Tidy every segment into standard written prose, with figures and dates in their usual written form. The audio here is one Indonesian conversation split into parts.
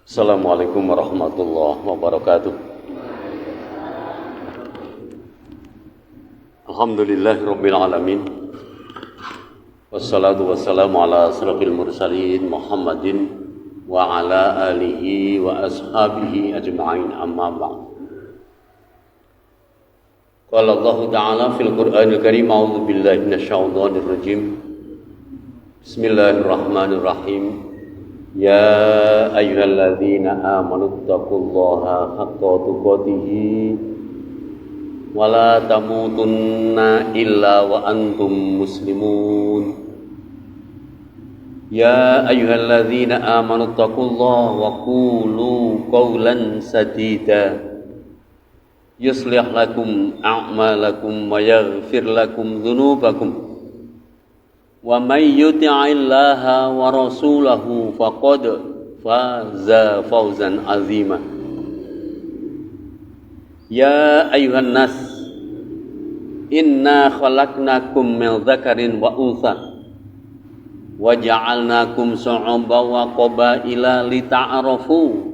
Assalamualaikum warahmatullahi wabarakatuh. Alhamdulillahirabbil alamin. Wassalatu wassalamu ala asrofil mursalin Muhammadin wa ala alihi wa ashabihi ajma'in, amma ba'd. Qala Allah Ta'ala fil Qur'anil Karim, a'udzu billahi minasyaitonir rajim. Bismillahirrahmanirrahim. Ya ayyuhalladzina amanu taqullaha haqqa tuqatih wa la tamutunna illa wa antum muslimun. Ya ayyuhalladzina amanu taqullaha wa qulu qawlan sadida yuslih lakum a'malakum wa yaghfir lakum dhunubakum. Wa may yuti'illaha wa rasulahu faqad faza fawzan azima. Ya ayuhan nas, inna khalaqnakum min dzakarin wa untha wa ja'alnakum syu'uban wa qabaila lita'arafu.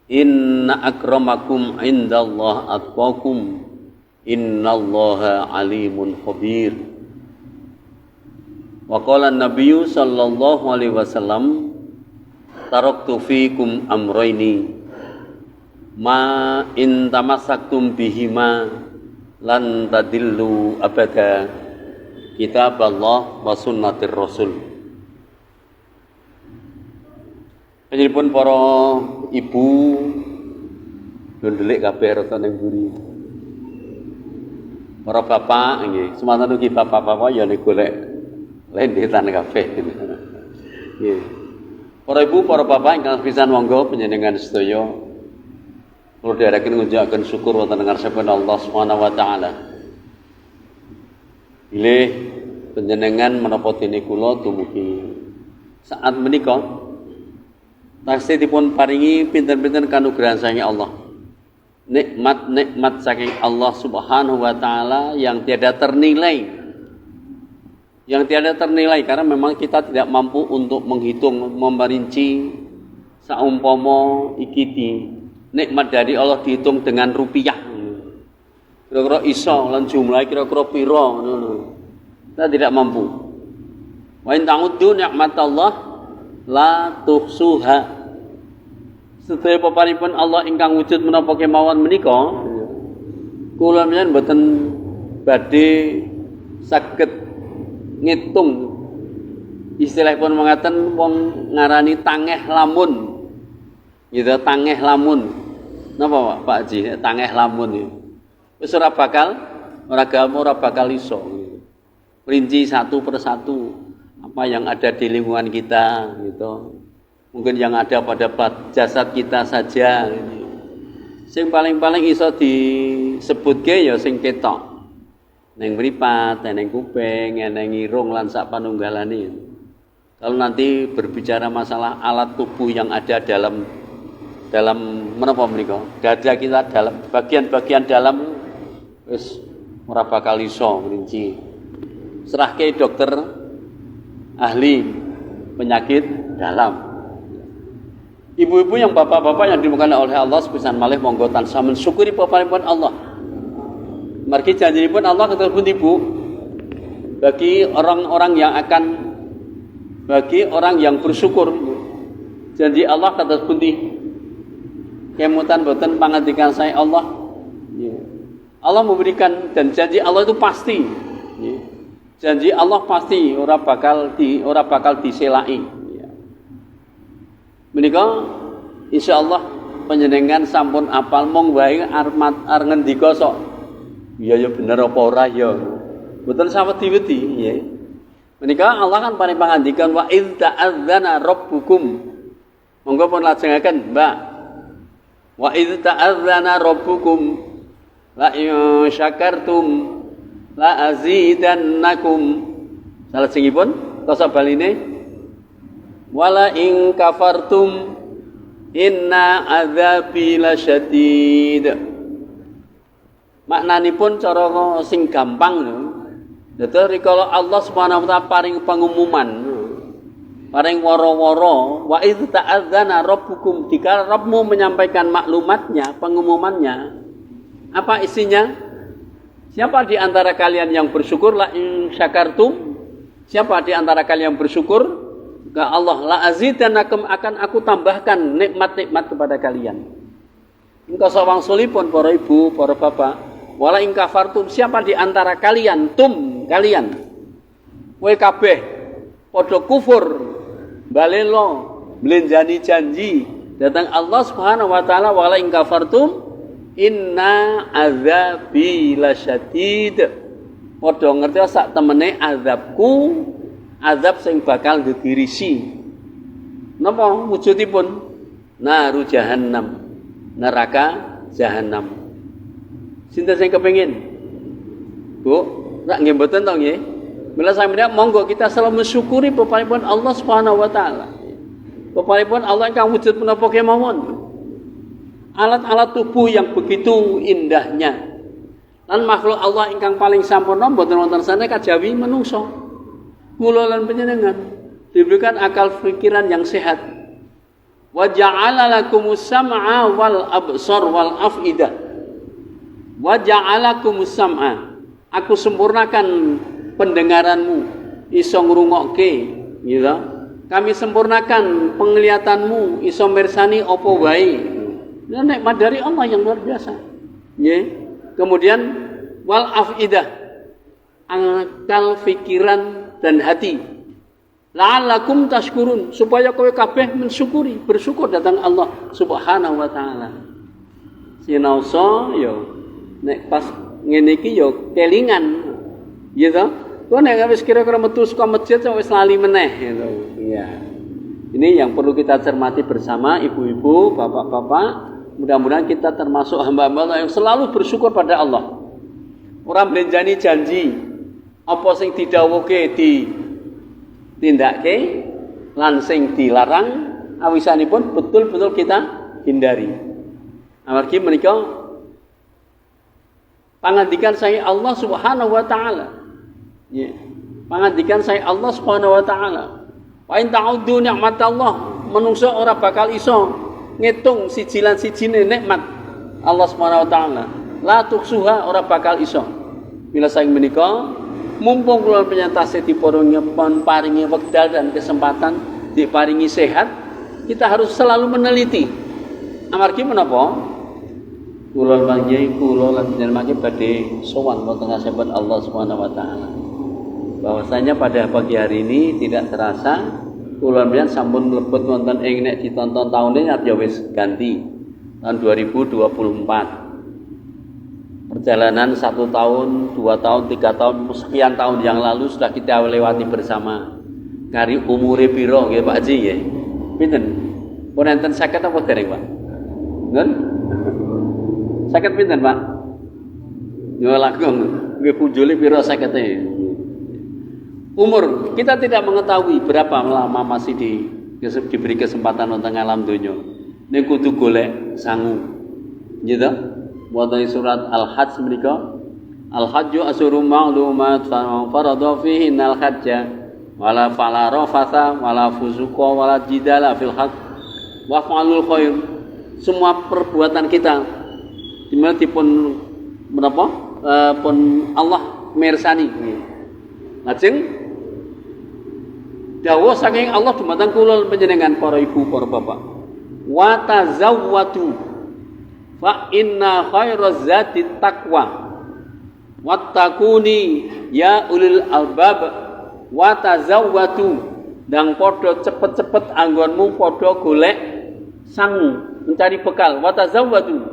Inna akramakum indallahi atqakum. Innallaha alimun khabir. Wa qala an-nabiyyu sallallahu alaihi wasallam, taraktu fikum amrayni ma in tamassaktum bihima lan tadillu abada, kitab Allah wa sunnatir rasul. Panjenengan para ibu ndelik kabeh rata ning mburi. Para bapak nggih, semanten ugi bapak-bapak ya nek golek lendetan kabeh. Nggih. Para ibu, para bapak ingkang pisan monggo panjenengan sedaya kula dherekaken ngucapken syukur wonten ngarsipun Allah Subhanahu wa taala. Bilih panjenengan menapa dene kula dumugi saat menika taksih dipun paringi pinten-pinten kanugrahan saking Allah. Nikmat-nikmat saking Allah Subhanahu wa taala yang tiada ternilai. Yang tiada ternilai, karena memang kita tidak mampu untuk menghitung, memerinci saumpama iki nikmat dari Allah dihitung dengan rupiah. Kira-kira iso lan jumlah kira-kira pira ngono. Kita tidak mampu. Wa in ta'uddu ni'matallah la tuhsuha. Sedaya peparinipun Allah ingkang wujud menapa kemawon menika, kula menawi mboten badhe saged ngitung. Istilahipun mengatakan wong ngarani tangeh lamun. Gitu, tangeh lamun. Napa Pak Haji? Tangeh lamun ya. Wis ora bakal iso. Rinci satu persatu apa yang ada di lingkungan kita gitu. Mungkin yang ada pada jasad kita saja gitu. Sing paling-paling iso disebutke ya sing ketok. Neng mripat, neng kuping, neng irung lan sak panunggalane. Kalau nanti berbicara masalah alat tubuh yang ada dalam menapa menika? Dada kita dalam bagian-bagian dalam wis ora bakal iso rinci. Serahke dokter ahli penyakit dalam. Ibu-ibu yang bapak-bapak yang dimuliakan oleh Allah sepisan malih monggo tansah mensyukuri peparinipun Allah. Margi janjipun Allah ketepun ibu bagi orang yang bersyukur. Janji Allah kata pundi kemutan boten pangandikan saya Allah. Allah memberikan, dan janji Allah itu pasti. Janji Allah pasti ora bakal diselai. Menika insyaallah panjenengan sampun apal mong wae arep ngendika sok. Ya bener apa ora ya. Mboten sawedi-wedi nggih. Menika Allah kan paring pangandikan wa idz ta'adzana rabbukum. Monggo pun lajengaken, Mbak. Wa idz ta'adzana rabbukum la in syakartum la azidannakum. Salajengipun tosa baline wala in kafartum inna adzabi lasyadid. Maknanipun cara sing gampang lho. Dadi rikala Allah Subhanahu wa taala paring pengumuman paring woro-woro wa idz ta'adzana rabbukum jika Rabbmu menyampaikan maklumatnya, pengumumannya. Apa isinya? Siapa di antara kalian yang bersyukur la in syakartum? Siapa di antara kalian yang bersyukur ke Allah la azidannakum akan aku tambahkan nikmat-nikmat kepada kalian. Engkau sawang sulipun para ibu, para bapak, wala in kafartum siapa di antara kalian kalian kowe kabeh padha kufur balelo mlenjani janji datang Allah Subhanahu wa taala wala in kafartum inna azabi lasyadid padha ngerti sak temene azabku azab sing bakal gegirisi napa wujudipun naru jahannam neraka jahannam sinten sing kepengin Bu rak nggih mboten to nggih mila sampeyan monggo kita selalu mensyukuri peparingipun Allah Subhanahu wa taala peparingipun Allah ingkang wujud menapa kemawon alat-alat tubuh yang begitu indahnya lan makhluk Allah ingkang paling sampurna mboten wonten sana kajawi menungso kula lan panjenengan diberikan akal pikiran yang sehat wa ja'ala lakumus sam'a wal absar wal afidah wa ja'ala lakumus sam'a aku sempurnakan pendengaranmu iso ngrungokke gitu kami sempurnakan penglihatanmu iso mirsani apa wae ini nikmat dari Allah yang luar biasa. Ya. Kemudian wal afidah akal pikiran dan hati. La'allakum tashkurun supaya kowe kabeh mensyukuri, bersyukur datang Allah Subhanahu wa taala. Sinaosa yo nek pas ngene iki yo kelingan. Gitu. Kowe nek wis kira-kira metu saka masjid wis lali meneh gitu. Iya. Ini yang perlu kita cermati bersama ibu-ibu, bapak-bapak. Mudah-mudahan kita termasuk hamba-hamba Allah yang selalu bersyukur pada Allah. Orang belenjani janji apa sing didhawuhke ditindakke lan sing dilarang awisanipun betul-betul kita hindari. Amargi menika pangandikan saya Allah Subhanahu wa taala. Ya. Pangandikan saya Allah Subhanahu wa taala. Wa in ta'uddu ni'matallah manungsa ora bakal iso ngitung sijilan-sijine nikmat Allah Subhanahu wa taala. La tuksuha ora bakal iso. Bila saking menika mumpung kula penyantase diparingi wekdal dan kesempatan diparingi sehat, kita harus selalu meneliti. Amargi menapa? Kula panjenengan kula lan jenengan badhe sowan wonten ngasebut Allah Subhanahu wa taala. Bahwasanya pada pagi hari ini tidak terasa kula mbiyen sampun mlebet wonten ing nek ditonton taune ya wis ganti tahun 2024. Perjalanan 1 tahun, 2 tahun, 3 tahun, sekian tahun yang lalu sudah kita lewati bersama. Kari umure pira nggih Pak Haji nggih? Pinten? Pun enten 50 apa dereng, Pak? Ngen? 50 pinten, Pak? Yo langkung nggih punjule pira 50-e. Umur kita tidak mengetahui berapa lama masih diberi kesempatan untuk alam dunia. Nek kudu golek sangu. Gitu. Wonten surat Al-Hajj menika Al-Hajju asyurum ma'lumat fa farada fihi al-hajja wala fala rafatha wala fusuqa wala jidala fil hajj wa fa'alul khair. Semua perbuatan kita dimana dipun menapa pun Allah mirsani. Lajeng dawuh saking Allah dumateng kula panjenengan para ibu para bapak. Wa tazawwadu fa inna khairaz zati taqwa. Wattaquni ya ulil albab wa tazawwadu dan padha cepet-cepet anggonmu padha golek sangu mencari bekal. Wa tazawwadu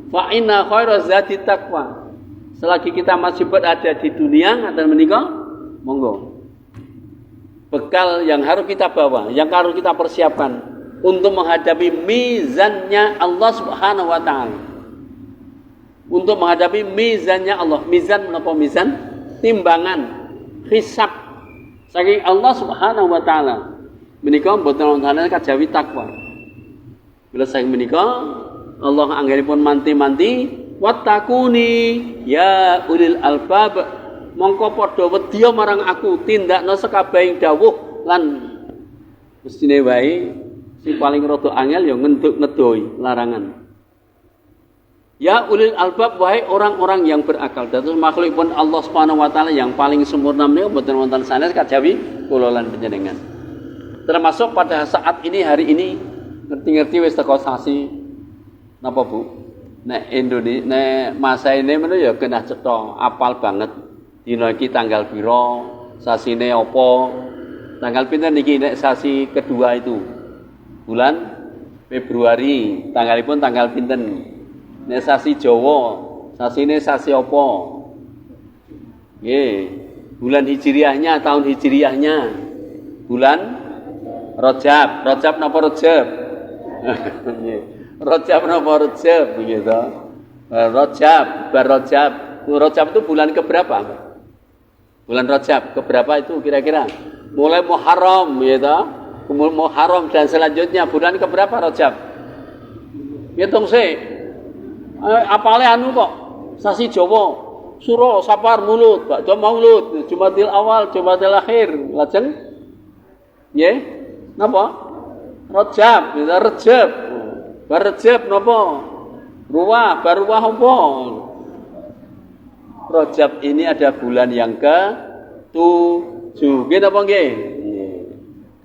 fa inna khairaz zati taqwa. Selagi kita masih berada di dunia ngaten menika monggo bekal yang harus kita bawa, yang harus kita persiapkan untuk menghadapi mizannya Allah Subhanahu wa taala. Untuk menghadapi mizannya Allah. Mizan menapa mizan? Timbangan, hisab saking Allah Subhanahu wa taala. Menika mboten wonten kajawi takwa. Bila saking menika Allah anggenipun manti-manti wattaquni ya ulil albab. Mongko padha wedya marang aku tindakna sakabehing dawuh lan Mestine wae sing paling rada angel ya ngedoi larangan. Ya ulil albab wahai orang-orang yang berakal. Dados makhlukipun Allah Subhanahu wa taala yang paling sempurna menika mboten wonten sanes kajawi kula lan panjenengan. Termasuk pada saat ini hari ini ngerti-ngerti wis teko sasi napa Bu? Nek Indonesia nek masa ini menika ya kena cetha, apal banget. Dina iki tanggal pira, sasine apa? Tanggal pinten niki nek sasi kedua itu? Bulan Februari, tanggalipun tanggal pinten? Nek sasi Jawa, sasine sasi apa? Nggih, bulan hijriahnya, tahun hijriahnya. Bulan Rajab. Rajab napa Rajab? Nggih. Rajab napa Rajab begitu. Rajab, Rajab. Rajab itu bulan keberapa? Bulan Rajab keberapa itu kira-kira? Mulai Muharram gitu. Muharram dan selanjutnya bulan keberapa Rajab? Hitung sih. Apale anu kok sasi Jawa, Suro, Sapar, Mulut, Bakda Maulud, Jumadil Awal, Jumadil Akhir, lajeng nggih napa? Rajab, Rajab. Bar Rajab napa? Ruwah, Baruwah apa? Rajab ini ada bulan yang ke-7. Nggih napa nggih?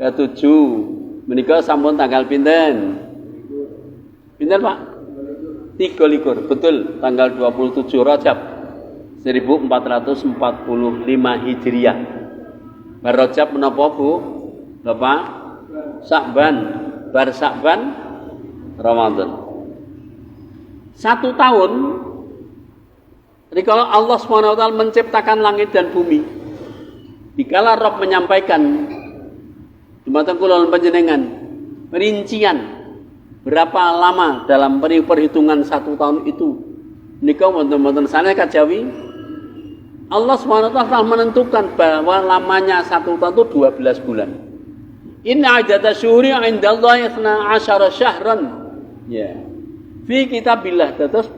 Ke-7. Menika sampun tanggal pinten? Pinten, Pak? 23, betul, tanggal 27 Rajab 1445 Hijriah. Bar Rajab menapa Bu? Bapak? Sa'ban. Bar Sa'ban Ramadan. 1 tahun dikala Allah SWT menciptakan langit dan bumi. Dikala Rabb menyampaikan dumateng kula lan panjenengan rincian berapa lama dalam perhitungan 1 tahun itu? Nika wonten-wonten sanes kajawi Allah SWT telah menentukan bahwa lamanya 1 tahun itu 12 bulan. Inna iddata syuhuri 'indallahi 12 syahran. Ya. Fi kitabillah. Terus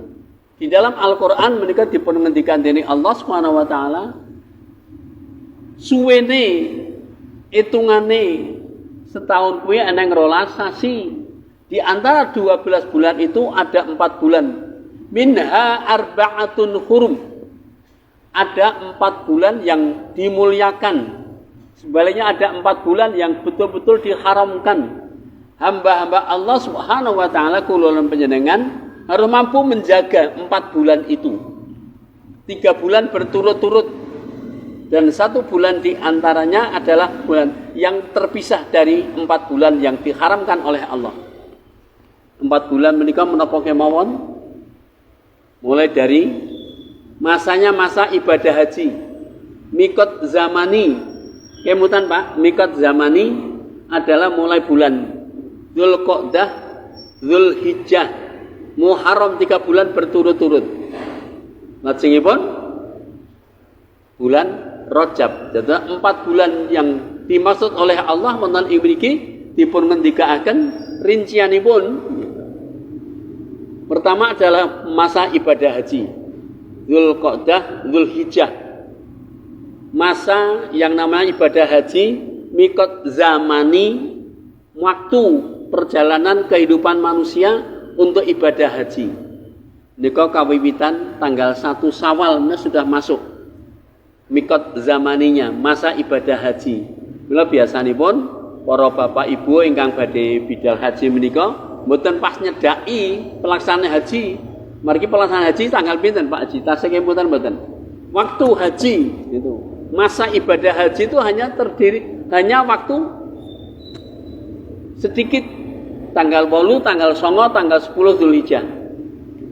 di dalam Al-Qur'an menika dipun ngendikan dening Allah Subhanahu wa taala suwene hitungane setahun kuwi eneng 12 sasi. Di antara 12 bulan itu ada 4 bulan. Minha arba'atun hurum. Ada 4 bulan yang dimuliakan. Sebaliknya ada 4 bulan yang betul-betul diharamkan. Hamba-hamba Allah Subhanahu wa taala kula lan panjenengan harus mampu menjaga 4 bulan itu. 3 bulan berturut-turut dan 1 bulan di antaranya adalah bulan yang terpisah dari 4 bulan yang diharamkan oleh Allah. 4 bulan menika menapa kemawon? Mulai dari masanya masa ibadah haji. Mikot zamani. Kemutan Pak, mikot zamani adalah mulai bulan Dzulqa'dah, Dzulhijjah, Muharram 3 bulan berturut-turut. Lajengipun bulan Rajab. Jadi 4 bulan yang dimaksud oleh Allah wonten ing mriki dipun ngendikaken rincianipun. Pertama adalah masa ibadah haji. Dzulqa'dah, Dzulhijjah. Masa yang namanya ibadah haji, mikot zamani, waktu perjalanan kehidupan manusia untuk ibadah haji. Nika kawiwitan tanggal 1 Syawal sudah masuk. Mikot zamaninya, masa ibadah haji. Mula biasanipun para bapak ibu ingkang badhe bidal haji menika mboten pas nyedaki pelaksanaan haji. Margi pelaksanaan haji tanggal pinten Pak Haji? Tasih mboten mboten. Waktu haji itu. Masa ibadah haji itu hanya terdiri waktu sedikit tanggal 8, tanggal 9, tanggal 10 Dzulhijjah.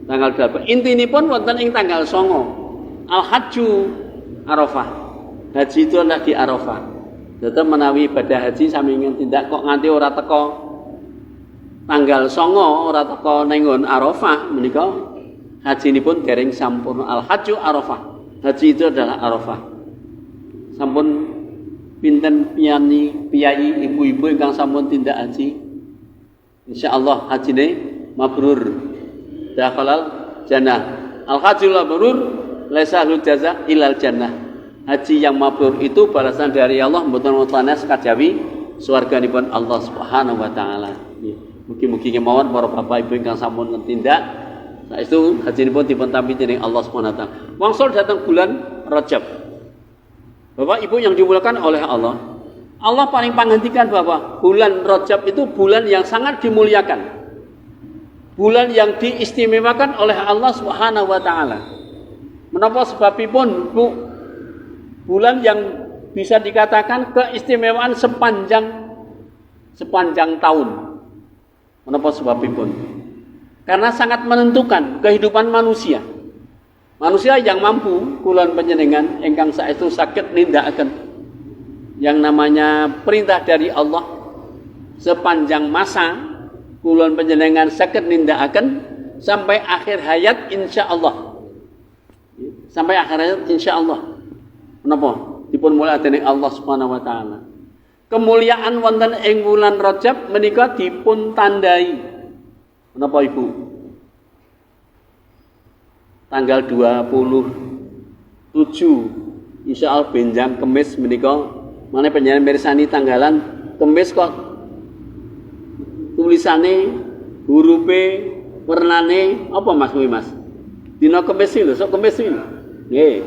Tanggal 8. Intinipun wonten ing tanggal 9. Al-Hajju Arafah. Haji itu adalah di Arafah. Dadi menawi ibadah haji sami tindak kok nganti ora teko tanggal 9 ora teko ning Arafah menika hajinipun dereng sampurna. Al-Hajju Arafah. Haji itu adalah Arafah. Sampun pinten piyai ibu-ibu ingkang sampun tindak haji. Insyaallah hajine mabrur. Dakhalal jannah. Al-hajjul mabrur laisa lahu jaza ilal jannah. Haji yang mabrur itu balasan dari Allah mboten wonten kajawi swarganipun Allah Subhanahu wa taala. Mugi-mugi kemawon para bapak ibu ingkang sampun tindak saestu hajinipun dipun tampi dening Allah Subhanahu wa taala. Wangsul datang bulan Rajab. Bapak ibu yang dimuliakan oleh Allah, Allah paling panghentikan bahwa bulan Rajab itu bulan yang sangat dimuliakan. Bulan yang diistimewakan oleh Allah Subhanahu wa taala. Menapa sebabipun Bu? Bulan yang bisa dikatakan keistimewaan sepanjang tahun. Menapa sebabipun? Karena sangat menentukan kehidupan manusia. Manusia yang mampu kulon panjenengan ingkang saestu saged nindakaken yang namanya perintah dari Allah sepanjang masa kulon panjenengan saged nindakaken sampai akhir hayat insyaallah. Sampai akhir hayat insyaallah. Menapa? Dipun mulya dening Allah Subhanahu wa taala. Kemuliaan wonten ing wulan Rajab menika dipun tandai. Menapa Ibu? Tanggal 27 insyaallah benjang Kemis menika maneh panjenengan mirsani tanggalan Kemis kok tulisane hurufe warnane apa Mas kuwi Mas? Dina Kemis iki lho, sok Kemis iki. Nggih.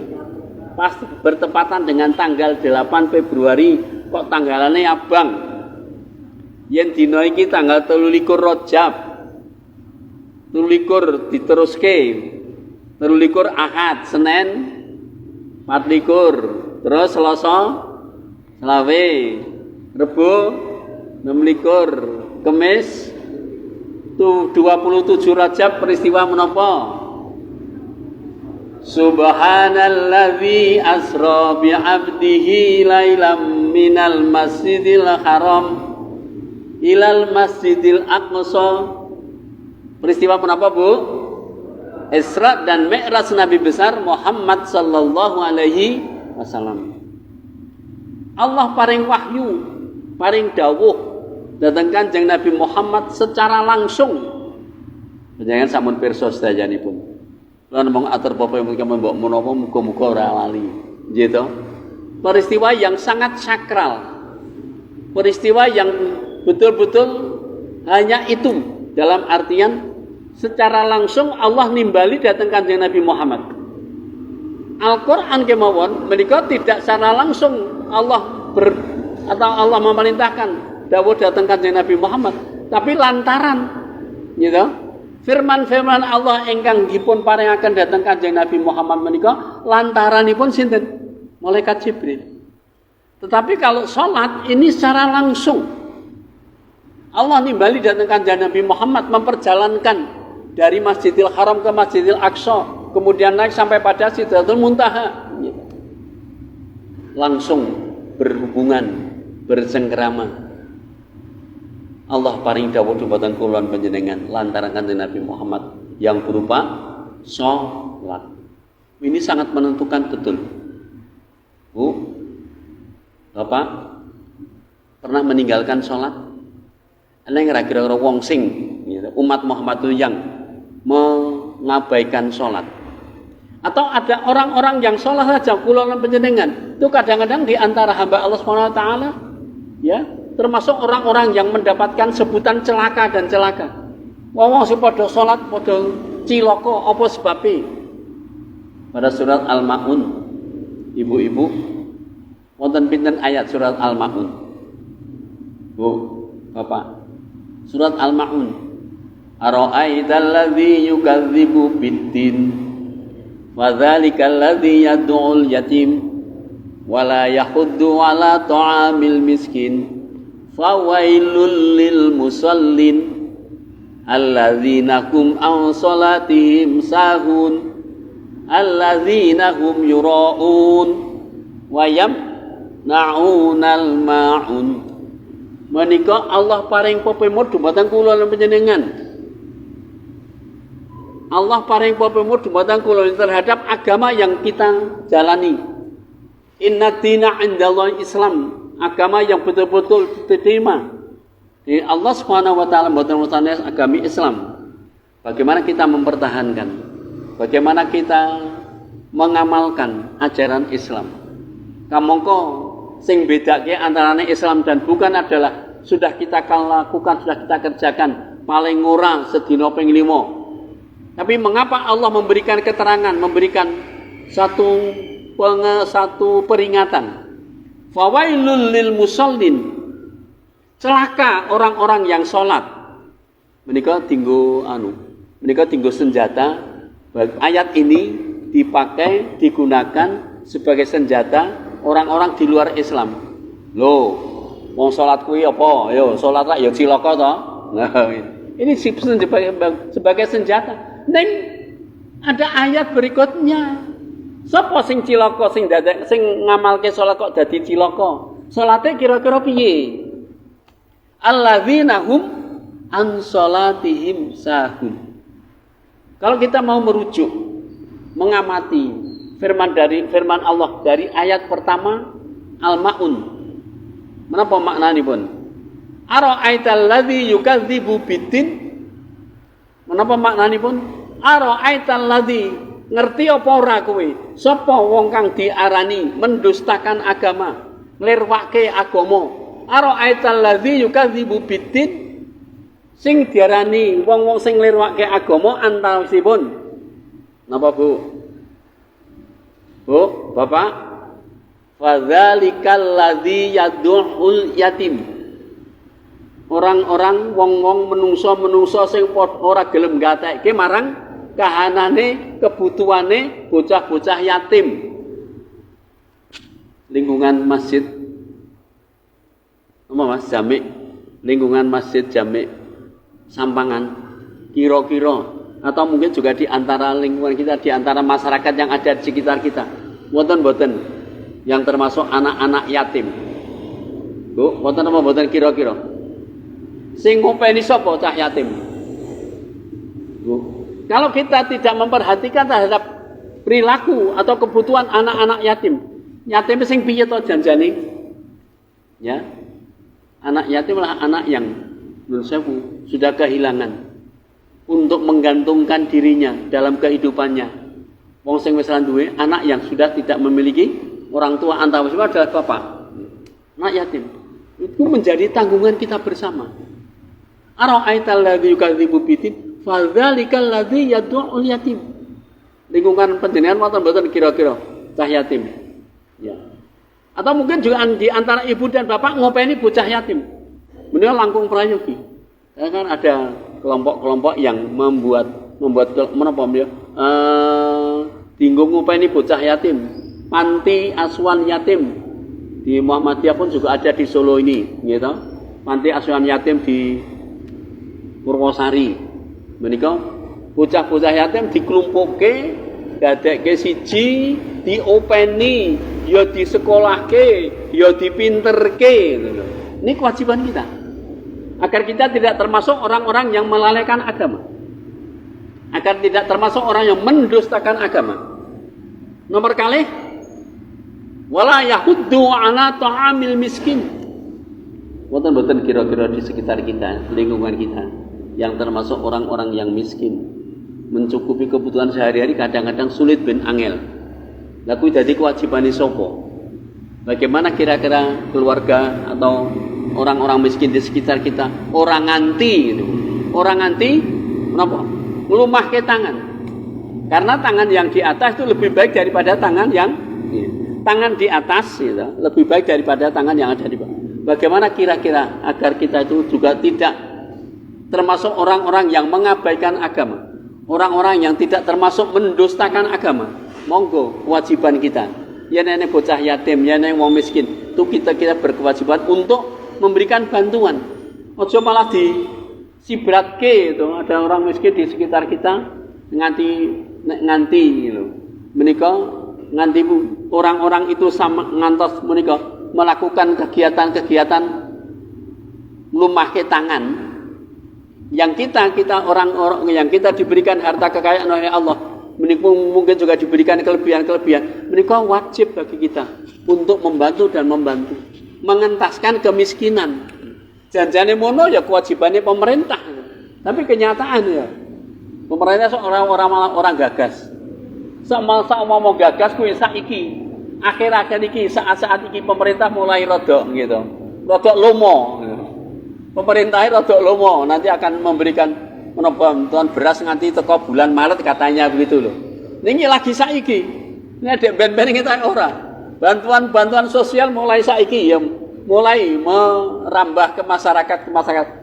Pas bertepatan dengan tanggal 8 Februari kok tanggalane abang. Yen dina iki tanggal 23 Rajab. 23 diteruske. 23 Ahad, Senin 24, terus Selasa selawe, Rebo 26, Kemis 27 Rajab peristiwa menapa? Subhanalladzi asra bi 'abdihi lailam minal masjidil haram ilal masjidil aqsa. Peristiwa menapa, Bu? Isra dan Mi'raj Nabi besar Muhammad sallallahu alaihi wasallam. Allah paring wahyu, paring dawuh dhateng Kanjeng Nabi Muhammad secara langsung. Jangan sampun pirsa sedayanipun. Lan mong atur bapak mungkin mbok menapa muga-muga ora lali. Nggih to? Peristiwa yang sangat sakral. Peristiwa yang betul-betul hanya itu dalam artian secara langsung Allah nimbali datang Kanjeng Nabi Muhammad. Al-Qur'an kemawon menika tidak secara langsung Allah Allah memerintahkan dawuh datang Kanjeng Nabi Muhammad, tapi lantaran gitu. Firman-firman Allah ingkang dipun paringaken datang Kanjeng Nabi Muhammad menika lantaranipun sinten? Malaikat Jibril. Tetapi kalau sholat ini secara langsung Allah nimbali datang Kanjeng Nabi Muhammad memperjalankan dari Masjidil Haram ke Masjidil Aqsa, kemudian naik sampai pada Sidratul Muntaha. Langsung berhubungan, bersengkrama. Allah paring dawuh dumateng kula panjenengan lantaran Kanjeng Nabi Muhammad yang berupa salat. Ini sangat menentukan betul. Bu, Bapak pernah meninggalkan salat? Ana kira-kira wong sing umat Muhammad itu yang mengabaikan sholat, atau ada orang-orang yang sholat saja kula lan panjenengan itu kadang-kadang di antara hamba Allah Subhanahu wa taala ya, termasuk orang-orang yang mendapatkan sebutan celaka dan celaka. Wong sing padha sholat padha cilaka apa sebabe? Pada surat Al-Maun, ibu-ibu wonten pinten ayat surat Al-Maun? Bu, Bapak, surat Al-Maun. Ara'aital ladzi yukadzibu biddin wa dzalikal ladzi yad'ul yatim wa la yahuddu 'ala ta'amil miskin fawailul lil musallin alladzina hum an salatihim sahun alladzina hum yura'un wa yamna'unal ma'un. Menika Allah paring pepemut dumateng kula lan panjenengan. Allah paring pepemut dumateng kula terhadap agama yang kita jalani. Inna dina 'indallahi Islam, agama yang betul-betul diterima. Jadi Allah Subhanahu wa taala mboten wonten agama Islam. Bagaimana kita mempertahankan? Bagaimana kita mengamalkan ajaran Islam? Kamangka sing bedake antarane Islam dan bukan adalah sudah kita lakukan, sudah kita kerjakan paling ora sedina ping 5. Tapi mengapa Allah memberikan keterangan, memberikan satu peringatan? Fawailul lil musallin. Celaka orang-orang yang sholat. Menika tinggo senjata. Ayat ini dipakai, digunakan sebagai senjata orang-orang di luar Islam. Loh, wong sholat kuwi apa? Yo, sholat lah ya cilaka to. Nah, ini sebagai senjata. Neng ada ayat berikutnya. Sapa sing cilaka sing ngamalke sholat kok dadi cilaka? Salate kira-kira piye? Alladzina hum an sholatihim sahun. Kalau kita mau merujuk, mengamati firman Allah dari ayat pertama Al-Maun. Menapa maknanipun? Ara'aital ladzi yukadzibu biddin. Menapa maknanipun? Ara'aital ladzi, ngerti apa ora kowe? Sapa wong kang diarani mendustakan agama, nglirwake agama? Ara'aital ladzi yukadzibu biddin, sing diarani wong-wong sing nglirwake agama antawisipun. Napa Bu? Bu, Bapak? Fadzalikal ladzi yad'ul yatim. Orang-orang wong-wong menungso-menungso sing ora gelem gatekke marang kahanane, kebutuhane bocah-bocah yatim. Lingkungan masjid Mas Jamik, lingkungan masjid Jamik Sampangan, kira-kira atau mungkin juga di antara lingkungan kita, di antara masyarakat yang ada di sekitar kita, wonten-wonten yang termasuk anak-anak yatim. Bu, wonten apa mboten kira-kira? Sing ngopeni sapa cah yatim? Bu, kalau kita tidak memperhatikan terhadap perilaku atau kebutuhan anak-anak yatim sing piye to janjane? Ya. Anak yatim adalah anak yang menurut saya sudah kehilangan untuk menggantungkan dirinya dalam kehidupannya. Wong sing wis duwe anak yang sudah tidak memiliki orang tua, antawisipun adalah bapak. Anak yatim itu menjadi tanggungan kita bersama. Ara'aital ladzi yukadzibu biddin fadzalikal ladzi yad'ul yatim. Lingkungan pendidikan wonten mboten kira-kira cah yatim. Ya. Atau mungkin juga di antara ibu dan bapak ngopeni bocah yatim. Menika langkung prayogi. Ya kan ada kelompok-kelompok yang membuat menapa ya? Dinggo ngopeni bocah yatim. Panti asuhan yatim. Di Muhammadiyah pun juga ada di Solo ini, gitu. Panti asuhan yatim di Purwosari. Menika bocah-bocah yatim diklumpukke, dadekke siji, diopeni, ya disekolahke, ya dipinterke. Ini kewajiban kita. Agar kita tidak termasuk orang-orang yang melalaikan agama. Agar tidak termasuk orang yang mendustakan agama. Nomor kali, wala yahuddu ala ta'amil miskin. Boten-boten kira-kira di sekitar kita, lingkungan kita, yang termasuk orang-orang yang miskin, mencukupi kebutuhan sehari-hari kadang-kadang sulit ben angel. Laku jadi kewajiban sapa? Bagaimana kira-kira keluarga atau orang-orang miskin di sekitar kita orang nganti gitu. Orang nganti menapa? Nglumahke tangan. Karena tangan yang di atas itu lebih baik daripada tangan yang tangan di atas gitu, lebih baik daripada tangan yang ada di bawah. Bagaimana kira-kira agar kita itu juga tidak termasuk orang-orang yang mengabaikan agama, orang-orang yang tidak termasuk mendustakan agama? Monggo kewajiban kita. Ya nenek bocah yatim, ya nenek wong miskin, itu kita berkewajiban untuk memberikan bantuan. Ojo malah disibratke itu. Ada orang miskin di sekitar kita nganti gitu. Menika nganti orang-orang itu sama ngantos menika melakukan kegiatan-kegiatan melumahke tangan yang kita orang-orang yang kita diberikan harta kekayaan oleh Allah, mungkin juga diberikan kelebihan-kelebihan. Menika wajib bagi kita untuk membantu dan mengentaskan kemiskinan. Janjane mono ya kewajibannya pemerintah. Tapi kenyataan ya pemerintah orang gagas. Sama mau gagas kuwi saiki akhir-akhir iki saat-saat iki pemerintah mulai rodok gitu. Rodok lomo. Pemerintahnya rodok lomo, nanti akan memberikan bantuan beras nganti teko bulan Maret katanya begitu loh. Ini lagi saiki. Ini ada ben-ben kita ora. Bantuan sosial mulai saiki ya mulai merambah ke masyarakat.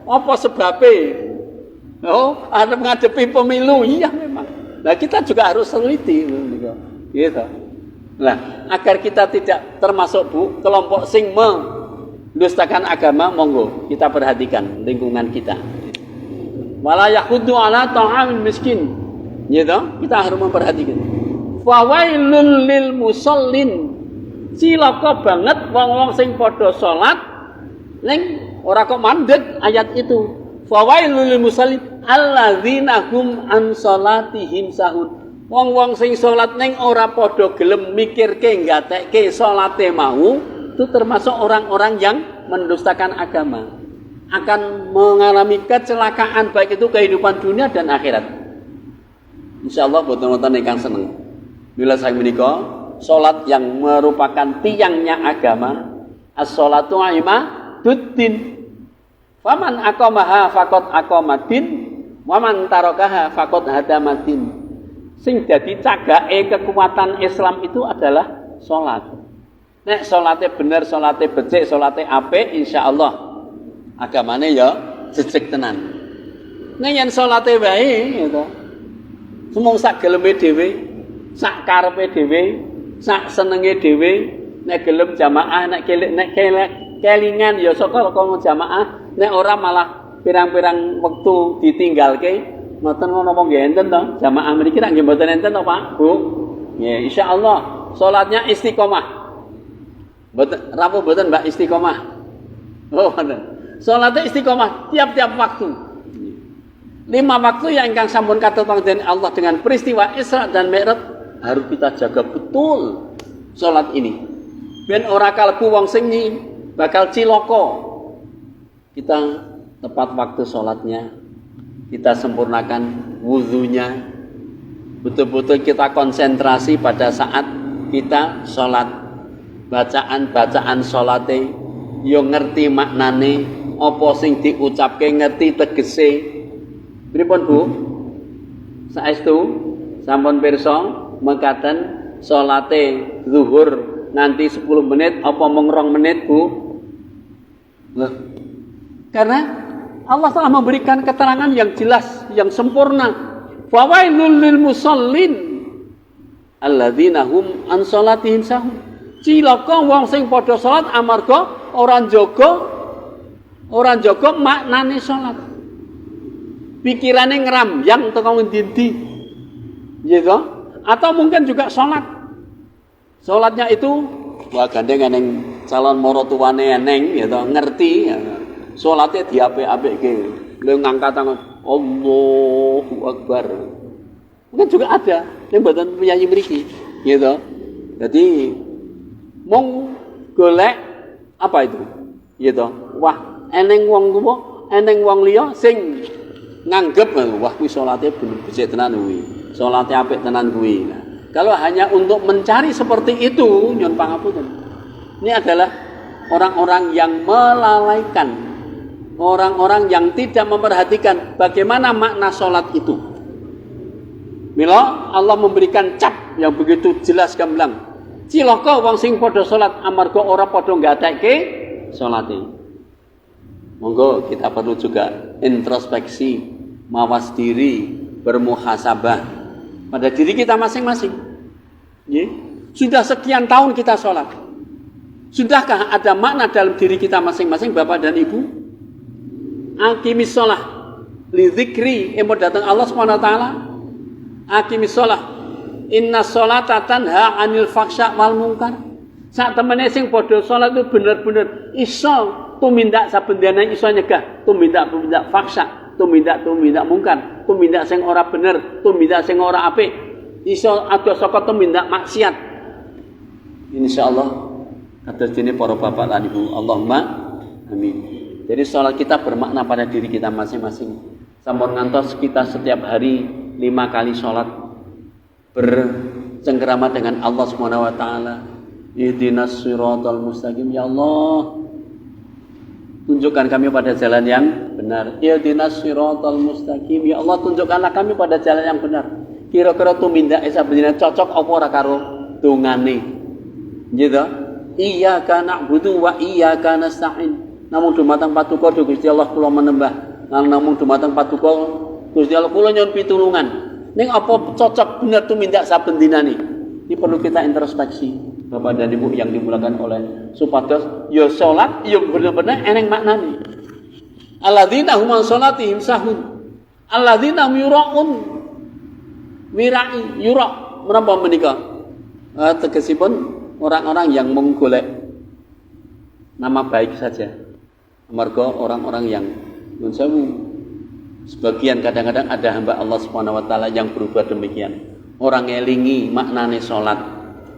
Apa sebabnya? Oh, ada menghadapi pemilu. Iya memang. Nah, kita juga harus teliti gitu. Nah, agar kita tidak termasuk kelompok sing mendustakan agama, monggo kita perhatikan lingkungan kita. Wala yakhuddu ala ta'amil miskin. Gitu, kita harus memperhatikan. Fawailul lil musallin. Cilaka banget wong-wong sing padha salat ning ora kok mandeg ayat itu. Fawailul lil musallin alladzina hum an salatihim sahun. Wong-wong sing salat ning ora padha gelem mikirke nggatekke salate mau, itu termasuk orang-orang yang mendustakan agama. Akan mengalami kecelakaan baik itu kehidupan dunia dan akhirat. Insyaallah boten-boten ingkang seneng. Bila saya menika salat yang merupakan tiangnya agama, as-shalatu imaduddin. Faman aqamaha faqad aqamaddin, wa man tarakaha faqad hadamaddin. Sing dadi cagake kekuatan Islam itu adalah salat. Nek salate bener, salate becik, salate apik, insyaallah agamane ya jejeg tenan. Nek yen salate wae gitu. Semung sak geleme dhewe, sak karepe dhewe, sak senenge dhewe, nek gelem jamaah, nek kelingan ya saka kono jamaah, nek ora malah pirang-pirang wektu ditinggalke. Ngoten ngono apa nggih enten to? Jamaah mriki rak nggih mboten enten to, Pak? Bu. Nggih, insyaallah salatnya istiqomah. Mboten rawuh mboten, Mbak, istiqomah. Oh, mboten. Salatnya istiqomah tiap-tiap waktu. 5 waktu yang ingkang sampun katutang dening Allah dengan peristiwa Isra dan Mi'raj harus kita jaga betul salat ini. Ben ora kalebu wong sing bakal cilaka. Kita tepat waktu salatnya. Kita sempurnakan wudunya, betul-betul kita konsentrasi pada saat kita sholat. Bacaan sholate yo ngerti maknane, apa sing diucapke ngerti tegese. Pripun Bu? Saestu sampun pirsa mekaten sholate zuhur nanti 10 menit apa mung 2 menit Bu? Loh. Karena Allah telah memberikan keterangan yang jelas, yang sempurna. Fawailul lil musallin alladzina hum an salatihim sahun. Cilaka wong sing padha salat amarga ora njaga maknane salat. Pikirane ngrambyang teko ngendi-endi. Gitu? Atau mungkin juga salat. Salatnya itu wah gandeng eneng calon maratuwane eneng gitu, ngerti ya. Salatnya diapik-apikke. Lha ngangkat tangan Allahu Akbar. Mungkin juga ada yang mboten penyanyi mriki, gitu. Jadi mung golek apa itu? Gitu. Wah, eneng wong tuwa, eneng wong liya sing nganggep wah kuwi salate bener becik tenan kuwi. Salate apik tenan kuwi. Nah, kalau hanya untuk mencari seperti itu, nyuwun pangapunten. Ini adalah orang-orang yang melalaikan, orang-orang yang tidak memperhatikan bagaimana makna sholat itu. Mila Allah memberikan cap yang begitu jelas gamblang. Cilaka wong sing padha sholat amarga ora padha nggatekke sholate. Monggo kita perlu juga introspeksi, mawas diri, bermuhasabah pada diri kita masing-masing. Sudah sekian tahun kita sholat. Sudahkah ada makna dalam diri kita masing-masing, Bapak dan Ibu? Aqimis shalah li dzikri emo datang Allah Subhanahu wa taala. Aqimis shalah inna sholata tanha 'anil fahsya wal munkar. Sak temene sing padha salat itu bener-bener iso tumindak saben dina iso nyegah tumindak fahsya, tumindak mungkar, tumindak sing ora bener, tumindak sing ora apik, iso ada saka tumindak maksiat. Insyaallah kados dene para bapak lan ibu, Allahumma amin. Jadi sholat kita bermakna pada diri kita masing-masing. Sampun ngantos kita setiap hari 5 kali sholat bercengkerama dengan Allah Subhanahu wa taala. Ihdinas siratal mustaqim. Ya Allah, tunjukkan kami pada jalan yang benar. Ihdinas siratal mustaqim. Ya Allah, tunjukkanlah kami pada jalan yang benar. Kira-kira tumindake sabenjane cocok apa ora karo dongane. Gitu. Iyyaka na'budu wa iyyaka nasta'in. Namung dumateng Paduka Gusti Allah kula menembah. Namung dumateng Paduka Gusti Allah kula nyuwun pitulungan. Ning apa cocok bener tumindak saben dinane? Ini perlu kita introspeksi. Bapak dan Ibu yang dimulakan oleh supados ya salat ya bener-bener eneng maknane. Alladzina hum an salatihim sahun. Alladzina yura'un. Wirai yura' menapa menika? Tegesipun orang-orang yang menggolek nama baik saja. Amarga orang-orang yang nun sewu sebagian kadang-kadang ada hamba Allah Subhanahu wa taala yang berbuat demikian. Orang ngelingi maknane salat.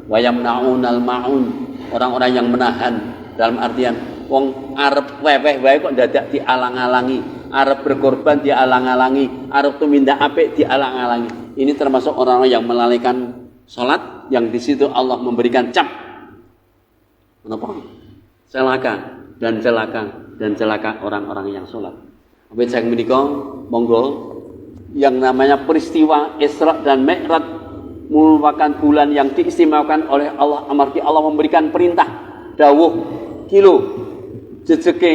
Wayamnaunal maun, orang-orang yang menahan dalam artian wong arep weweh wae kok dadak dialang-alangi, arep berkorban dialang-alangi, arep tumindak apik dialang-alangi. Ini termasuk orang-orang yang melalaikan salat yang di situ Allah memberikan cap. Menapa? Celaka dan celaka orang-orang yang salat. Apa yang menika monggo yang namanya peristiwa Isra dan Mi'raj merupakan bulan yang diistimewakan oleh Allah. Amargi Allah memberikan perintah dawuh kilo jejeke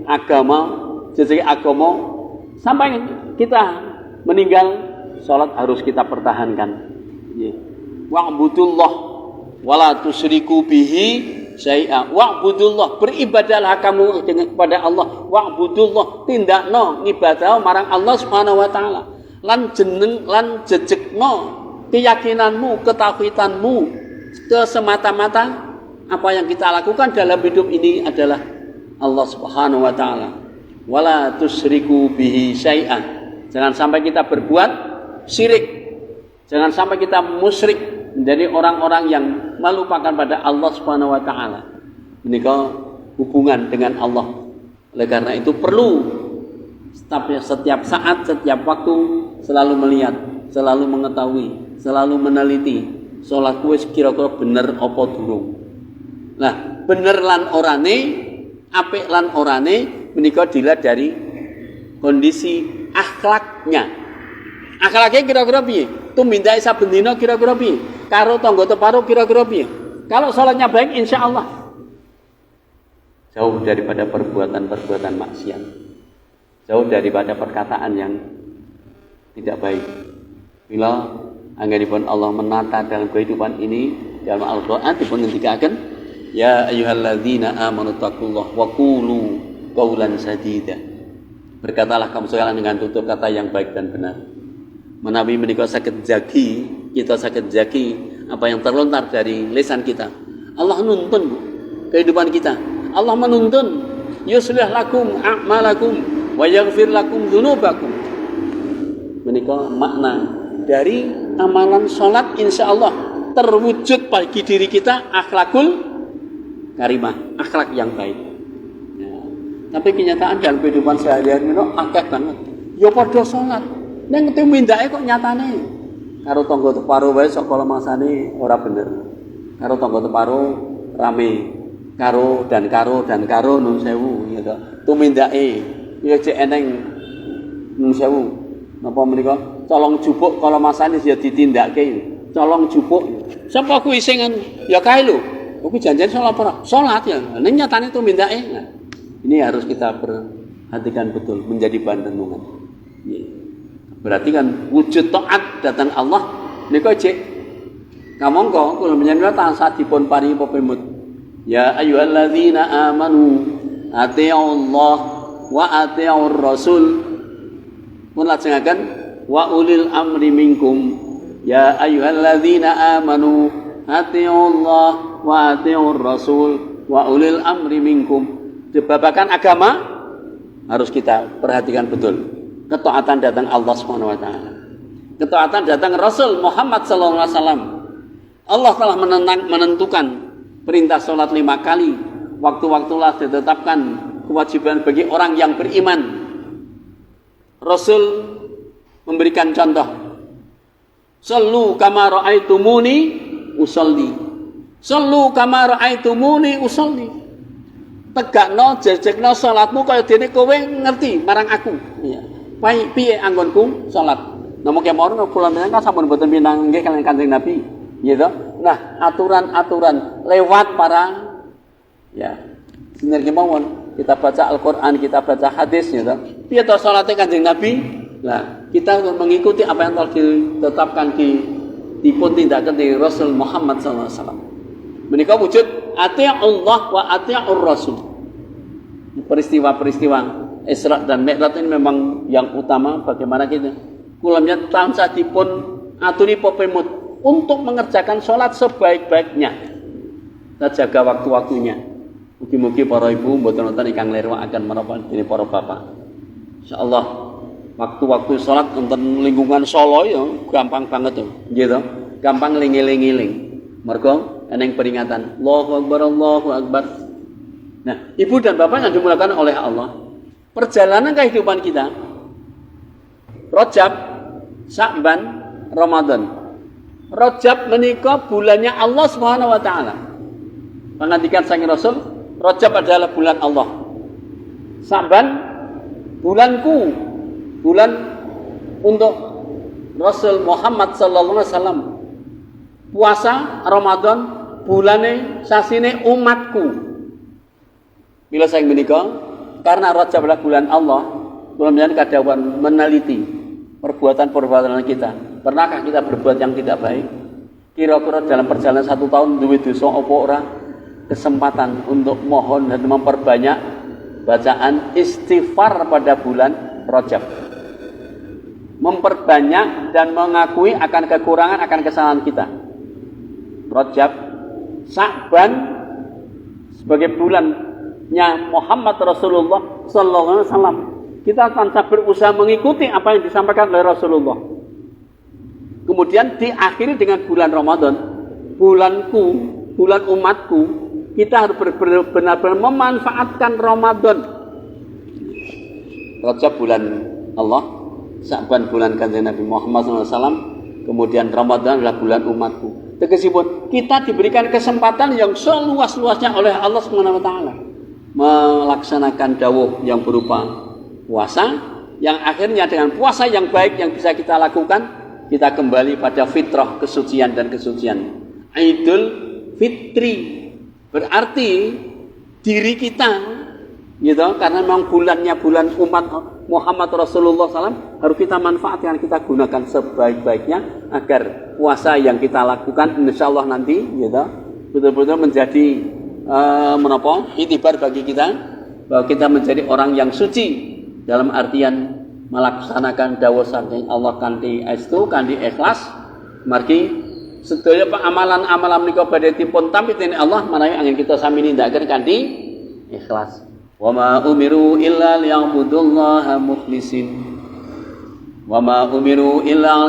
agama sampai kita meninggal salat harus kita pertahankan. Wa'budullah wala tusyriku bihi syai'a. Wa'budullah, beribadahlah kamu kepada Allah. Wa'budullah, tindakno ngibadah marang Allah Subhanahu wa taala. Lan jejekno keyakinanmu, ketauhidanmu, kesemata-mata apa yang kita lakukan dalam hidup ini adalah Allah Subhanahu wa taala. Wala tusyriku bihi syai'an. Jangan sampai kita berbuat syirik. Jangan sampai kita musyrik menjadi orang-orang yang melupakan pada Allah Subhanahu wa taala. Menika hubungan dengan Allah. Oleh karena itu perlu setiap saat, setiap waktu selalu melihat, selalu mengetahui, selalu meneliti salat kuwi kira-kira bener apa durung. Nah, bener lan orane, apik lan orane menika dilihat dari kondisi akhlaknya. Akhlaknya kira-kira piye? Tumindake saben dina kira-kira piye? Karo tangga teparo kira-kira piye? Kalau salatnya baik insyaallah jauh daripada perbuatan-perbuatan maksiat. Jauh daripada perkataan yang tidak baik. Bila anggenipun Allah menata dalam kehidupan ini dalam Al-Qur'an dipun ngendikaken ya ayyuhalladzina amanu taqullaha wa qulu qaulan sadida. Berkatalah kamu sekalian dengan tutur kata yang baik dan benar. Menawi menika saged jagi, kita saged jagi apa yang terlontar dari lisan kita. Allah nuntun Bu, kehidupan kita. Allah menuntun yuslih lakum a'malakum wa yaghfir lakum dzunubakum. Menika makna dari amalan salat insyaallah terwujud bagi diri kita akhlakul karimah, akhlak yang baik. Ya. Tapi kenyataan dalam kehidupan sehari-hari itu akeh banget. Ya padha salat, ning tumindake kok nyatane karo tangga teparo wae sok kala masane ora bener. Karo tangga teparo rame, karo nun sewu gitu. Tumindake ya cek eneng nun sewu. Napa menika colong jupuk kalau masane ya ditindakke. Colong jupuk. Sapa kuwi sing ya kae lho. Kuwi janjian salat apa? Salat ya. Ning nyatane tumindake. Nah, ini harus kita perhatikan betul menjadi bahan renungan. Berarti kan wujud taat datang Allah nika cek kamangka kula menjenengan tansah dipun paringi pepimut. Ya ayyuhalladzina amanu atii'ullah wa atii'ur rasul. Mun lajengaken wa ulil amri minkum ya ayyuhalladzina amanu atii'ullah wa atii'ur rasul wa ulil amri minkum. Babakan agama harus kita perhatikan betul. Ketaatan datang Allah Subhanahu wa taala. Ketaatan datang Rasul Muhammad sallallahu alaihi wasallam. Allah telah menentukan perintah salat 5 kali. Waktu-waktulah ditetapkan kewajiban bagi orang yang beriman. Rasul memberikan contoh. Sallu kama ra'aitumuni usolli. Sallu kama ra'aitumuni usolli. Tegakno jejegno salatmu kaya dene kowe ngerti marang aku. Iya. Piye anggonku salat. Namun kemawon kula meneng sampun boten pinang nggih kaliyan Kanjeng Nabi. Gitu. Nah, aturan-aturan lewat para ya sinergi mawon. Kita baca Al-Qur'an, kita baca hadis gitu. Piye to salate Kanjeng Nabi? Nah, kita mengikuti apa yang telah ditetapkan dipun tindakan di Rasul Muhammad SAW. Menika wujud ati'ullah wa ati'ur rasul. Peristiwa-peristiwa Isra dan Mi'raj ini memang yang utama bagaimana kita kulamnya tansah dipun aturi popemut untuk mengerjakan sholat sebaik-baiknya. Kita jaga waktu-waktunya. Mugi-mugi para ibu mboten wonten ingkang lirwak akan menapa dene para bapak. Insyaallah waktu-waktu sholat wonten lingkungan Solo ya gampang banget tuh, gitu. Gampang lingi-lingi. Mergo eneng peringatan Allahu Akbar, Allahu Akbar. Nah, ibu dan bapak yang dimulakan oleh Allah, perjalanan kehidupan kita Rajab, Sya'ban, Ramadan. Rajab menika bulannya Allah Subhanahu wa taala. Pengantikan sang Rasul, Rajab adalah bulan Allah. Sya'ban bulanku, bulan untuk Rasul Muhammad sallallahu alaihi wasallam. Puasa Ramadan bulane sasine umatku. Bila saya menikah, karena Rajab adalah bulan Allah, kemudian kadang meneliti perbuatan-perbuatan kita. Pernahkah kita berbuat yang tidak baik? Kira-kira dalam perjalanan 1 tahun duwe dosa apa ora? Kesempatan untuk mohon dan memperbanyak bacaan istighfar pada bulan Rajab. Memperbanyak dan mengakui akan kekurangan, akan kesalahan kita. Rajab, Sya'ban sebagai bulannya Muhammad Rasulullah sallallahu alaihi wasallam. Kita tanpa berusaha mengikuti apa yang disampaikan oleh Rasulullah. Kemudian diakhiri dengan bulan Ramadan, bulanku, bulan umatku. Kita harus benar-benar memanfaatkan Ramadan. Rajab bulan Allah, Sya'ban bulan Kanjeng Nabi Muhammad SAW, kemudian Ramadan adalah bulan umatku. Tegasipun kita diberikan kesempatan yang seluas-luasnya oleh Allah Subhanahu wa taala melaksanakan dawuh yang berupa puasa, yang akhirnya dengan puasa yang baik yang bisa kita lakukan, kita kembali pada fitrah kesucian dan kesucian. Idul Fitri berarti diri kita, gitu, karena memang bulannya bulan umat Muhammad Rasulullah SAW, harus kita manfaatkan, kita gunakan sebaik-baiknya agar puasa yang kita lakukan insya Allah nanti, gitu, betul-betul menjadi itibar bagi kita, bahwa kita menjadi orang yang suci dalam artian melaksanakan dawuh saking Allah kanthi estu, kanthi ikhlas. Margi sedaya amalan-amalan menika badhe dipun tampi dening Allah menawi angin kita sami nindakaken kanthi ikhlas. Wa ma umiru illa liya'budullaha mukhlishin. Wa ma umiru illa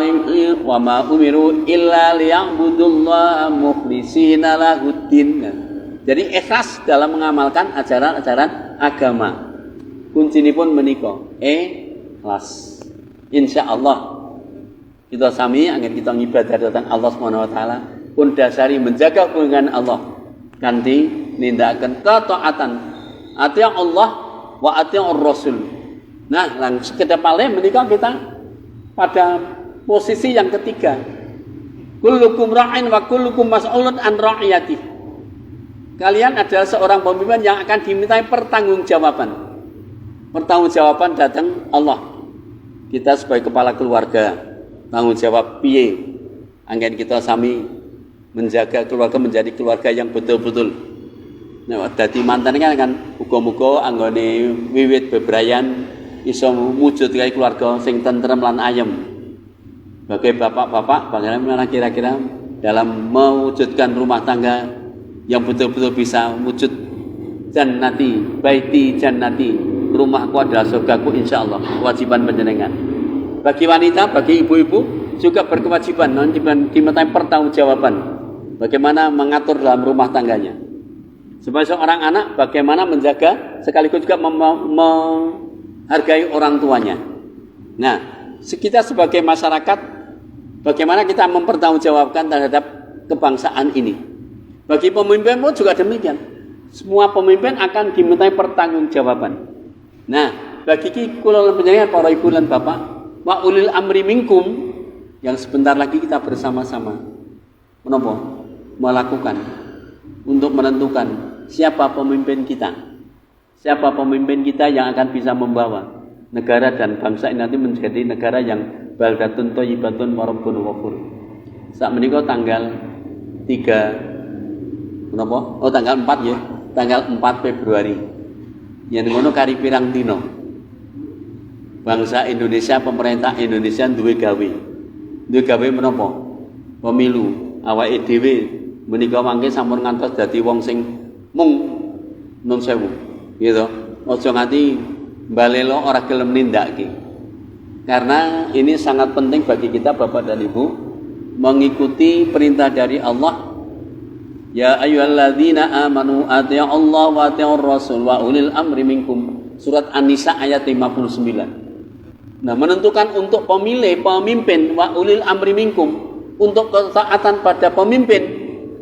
liya'budullaha mukhlishina lahuddin. Jadi ikhlas dalam mengamalkan ajaran-ajaran agama. Kuncinipun menika ikhlas. Insyaallah kita sami angin kita ngibadah dhateng Allah Subhanahu wa taala pun dasari menjaga hubungan Allah kanthi nindakaken ketaatan ati Allah wa ati Rasul. Nah, langsung ke depannya menika kita pada posisi yang ketiga. Kullukum ra'in wa kullukum mas'ulun an ra'iyati. Kalian adalah seorang pemimpin yang akan dimintai pertanggungjawaban. Pertanggungjawaban datang Allah. Kita sebagai kepala keluarga, tanggung jawab piye anggen kita sami menjaga keluarga menjadi keluarga yang betul-betul. Nah, dadi mantan kan muga-muga anggone wiwit bebrayan iso wujud kaya keluarga sing tentrem lan ayem. Bagi bapak-bapak bagaimana kira-kira dalam mewujudkan rumah tangga yang betul-betul bisa wujud jannati, baiti jannati, rumahku adalah surgaku insyaallah, kewajiban panjenengan. Bagi wanita, bagi ibu-ibu juga berkewajiban dimintai pertanggungjawaban bagaimana mengatur dalam rumah tangganya. Sebagai seorang anak, bagaimana menjaga sekaligus juga menghargai orang tuanya. Nah, kita sebagai masyarakat, bagaimana kita mempertanggungjawabkan terhadap kebangsaan ini. Bagi pemimpin pun juga demikian. Semua pemimpin akan dimintai pertanggungjawaban. Nah, bagi kula panjenengan para ibu dan bapak, wa ulil amri minkum, yang sebentar lagi kita bersama-sama menapa? Melakukan untuk menentukan siapa pemimpin kita. Siapa pemimpin kita yang akan bisa membawa negara dan bangsa ini nanti menjadi negara yang baldatun thayyibatun wa rabbun ghafur. Sak menika tanggal 3 menapa? Oh, tanggal 4 ya. Tanggal 4 Februari. Yen ngono kari pirang dina. Bangsa Indonesia, pemerintah Indonesia duwe gawe. Duwe gawe menapa? Pemilu. Awake dhewe menika mangke sampun ngantos dadi wong sing mung nun sewu. Gitu. Aja nganti mbalelo ora gelem nindakke. Karena ini sangat penting bagi kita Bapak dan Ibu mengikuti perintah dari Allah. Ya ayyuhalladzina amanu atti'ullaha wa atti'ur rasul wa ulil amri minkum. Surat An-Nisa ayat 59. Nah, menentukan untuk pemilih pemimpin wa ulil amri minkum, untuk ketaatan pada pemimpin,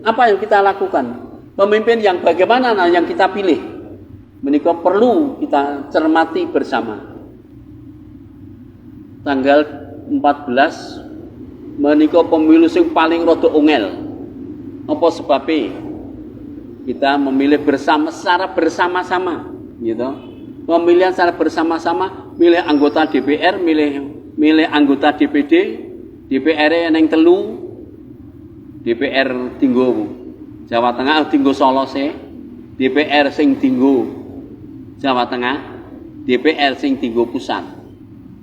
apa yang kita lakukan? Pemimpin yang bagaimana yang kita pilih? Menika perlu kita cermati bersama. Tanggal 14 menika pemilu sing paling rada ungel. Apa sebabnya? Kita memilih secara bersama-sama, gitu. Pemilihan secara bersama-sama, milih anggota DPR, milih anggota DPD, DPR yang telu, DPR tinggo Jawa Tengah, tinggo Solo se, DPR sing tinggo Jawa Tengah, DPR sing tinggo pusat.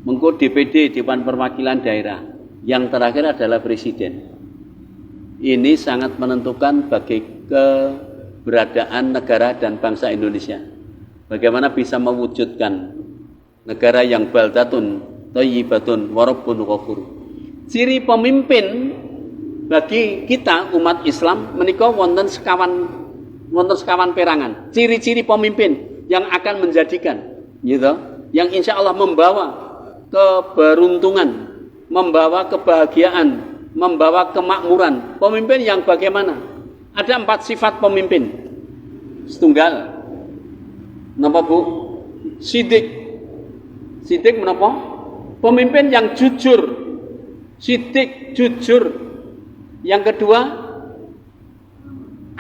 Mengko DPD, Dewan Perwakilan Daerah. Yang terakhir adalah Presiden. Ini sangat menentukan bagi keberadaan negara dan bangsa Indonesia. Bagaimana bisa mewujudkan negara yang baldatun thayyibatun wa rabbun ghafur. Ciri pemimpin bagi kita umat Islam menika wonten sekawan perangan. Ciri-ciri pemimpin yang akan menjadikan, gitu, yang insya Allah membawa keberuntungan, membawa kebahagiaan, membawa kemakmuran. Pemimpin yang bagaimana? Ada 4 sifat pemimpin. Setunggal. Napa Bu? Sidik. Sidik menapa? Pemimpin yang jujur. Sidik, jujur. Yang kedua,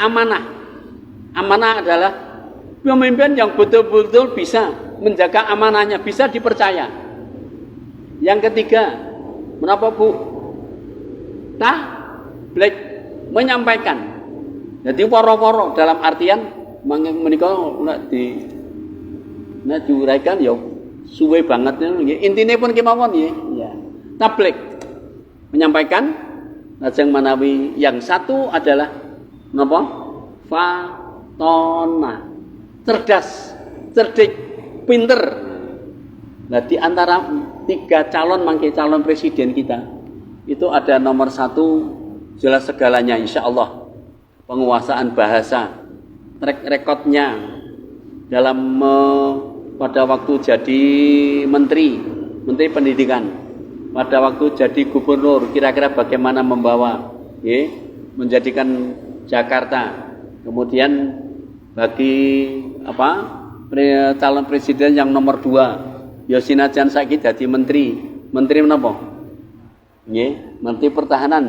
amanah. Amanah adalah pemimpin yang betul-betul bisa menjaga amanahnya, bisa dipercaya. Yang ketiga, menapa Bu? Black menyampaikan. Jadi woro-woro dalam artian menika nek diuraikan ya suwe banget nggih. Intine pun kemawon nggih. Ya. Tablik menyampaikan, lajeng manawi yang satu adalah napa? Fatona. Cerdas, cerdik, pinter. Nah, di antara 3 calon mangke calon presiden kita itu ada nomor 1 jelas segalanya insya Allah, penguasaan bahasa, track recordnya dalam pada waktu jadi menteri pendidikan, pada waktu jadi gubernur kira-kira bagaimana membawa menjadikan Jakarta. Kemudian bagi calon presiden yang nomor 2 Yosinajan saiki jadi menteri menapa? Menteri Pertahanan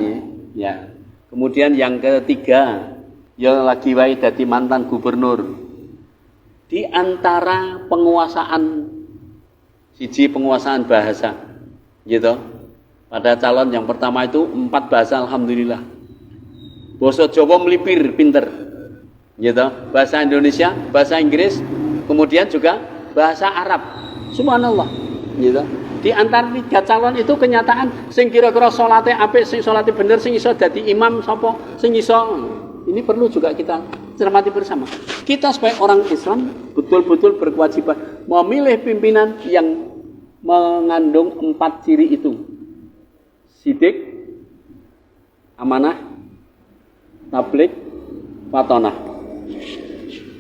ya. Kemudian yang ketiga yang lagi wae dadi mantan gubernur. Di antara penguasaan bahasa, gitu. Pada calon yang pertama itu 4 bahasa alhamdulillah. Basa Jawa melipir pinter. Gitu. Bahasa Indonesia, bahasa Inggris, kemudian juga bahasa Arab. Subhanallah. Gitu. Di antara 3 calon itu kenyataan sing kira-kira salate apik, sing salate bener, sing iso dadi imam sapa, sing iso. Ini perlu juga kita cermati bersama. Kita sebagai orang Islam betul-betul berkewajiban memilih pimpinan yang mengandung 4 ciri itu. Sidik, amanah, tablik, fatonah.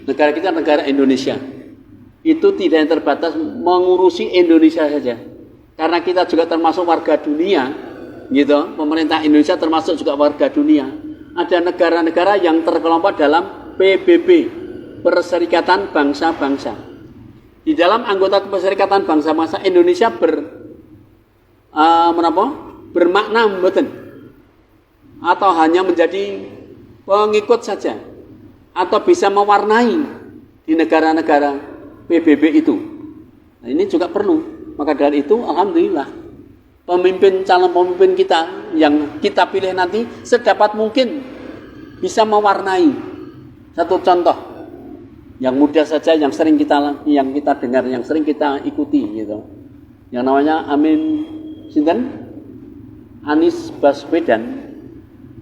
Negara kita negara Indonesia. Itu tidak terbatas mengurusi Indonesia saja. Karena kita juga termasuk warga dunia, gitu. Pemerintah Indonesia termasuk juga warga dunia. ada negara-negara yang terkelompok dalam PBB, Perserikatan Bangsa-Bangsa. Di dalam anggota Perserikatan Bangsa-Bangsa Indonesia bermakna mboten atau hanya menjadi pengikut saja atau bisa mewarnai di negara-negara PBB itu. Nah, ini juga perlu. Maka dari itu alhamdulillah calon pemimpin kita yang kita pilih nanti sedapat mungkin bisa mewarnai. Satu contoh yang mudah saja yang kita dengar, yang sering kita ikuti gitu. Yang namanya Anies Baswedan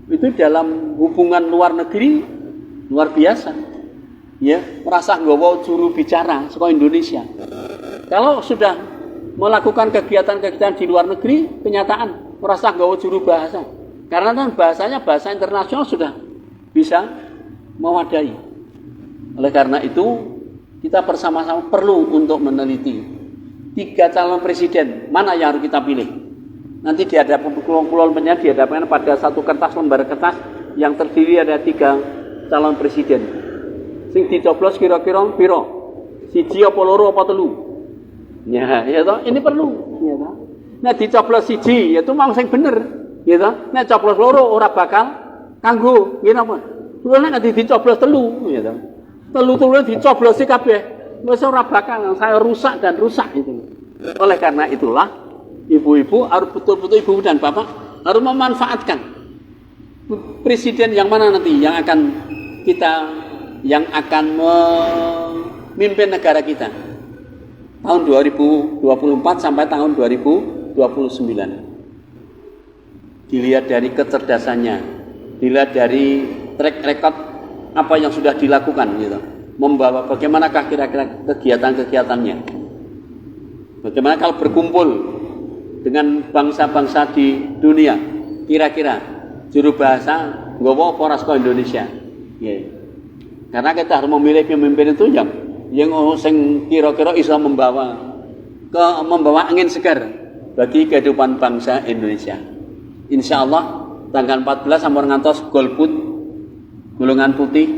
itu dalam hubungan luar negeri luar biasa. Ya, merasa nggawa juru bicara saka Indonesia. Kalau sudah melakukan kegiatan-kegiatan di luar negeri, kenyataan merasa nggawa juru bahasa. Karena kan bahasanya bahasa internasional sudah bisa mewadai. Oleh karena itu, kita bersama-sama perlu untuk meneliti 3 calon presiden mana yang harus kita pilih. Nanti dihadapkan pada satu lembar kertas yang terdiri ada 3 calon presiden. Sing dicoblos kira-kira piro? Siji apa loro apa telu? Ya toh, ini perlu, ya toh. Nah dicoblos siji, itu mau sing bener, ya toh. Nek coblos loro ora bakal kanggo, nggih napa? Soale nek dicoblos telu, ya toh. Telu-telu dicoblosi kabeh, wis ora bakal saya rusak dan rusak itu. Oleh karena itulah ibu-ibu harus betul-betul ibu dan bapak harus memanfaatkan presiden yang mana nanti yang akan memimpin negara kita tahun 2024 sampai tahun 2029. Dilihat dari kecerdasannya, dilihat dari track record apa yang sudah dilakukan gitu. Membawa bagaimanakah kira-kira kegiatan-kegiatannya. Bagaimana kalau berkumpul dengan bangsa-bangsa di dunia, kira-kira juru bahasa nggawa apa ras Indonesia. Yeah. Karena kita harus memilih pemimpin itu yang sing kira-kira bisa membawa angin segar bagi kehidupan bangsa Indonesia. Insya Allah tanggal 14 sampai ngantos golput golongan putih.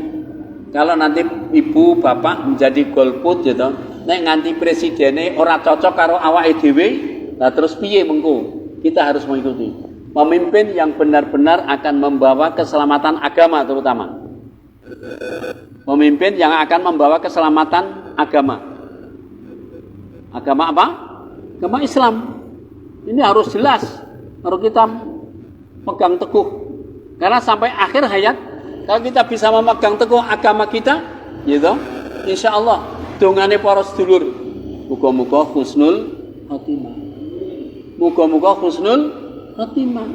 Kalau nanti ibu bapak menjadi golput gitu, nek nganti presidennya ora cocok karo awake dhewe, lah terus piye mengko? Kita harus mengikuti pemimpin yang benar-benar akan membawa keselamatan agama terutama. Pemimpin yang akan membawa keselamatan agama. Agama apa? Agama Islam. Ini harus jelas, harus kita pegang teguh. Karena sampai akhir hayat, kalau kita bisa memegang teguh agama kita, gitu, insya Allah dongane para sedulur. Muga-muga husnul khotimah. Muga-muga husnul khotimah.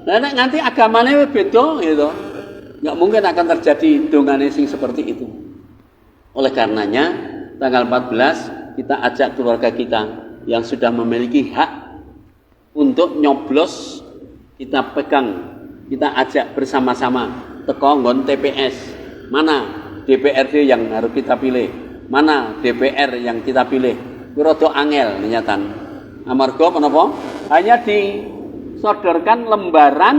Nah, nanti agamanya beda, gitu. Nggak mungkin akan terjadi dongane sing seperti itu. Oleh karenanya tanggal 14 kita ajak keluarga kita yang sudah memiliki hak untuk nyoblos, kita pegang, kita ajak bersama-sama teko nggon TPS. Mana DPRD yang harus kita pilih, mana DPR yang kita pilih. Rada angel nyatan. Amarga menapa? Hanya disodorkan lembaran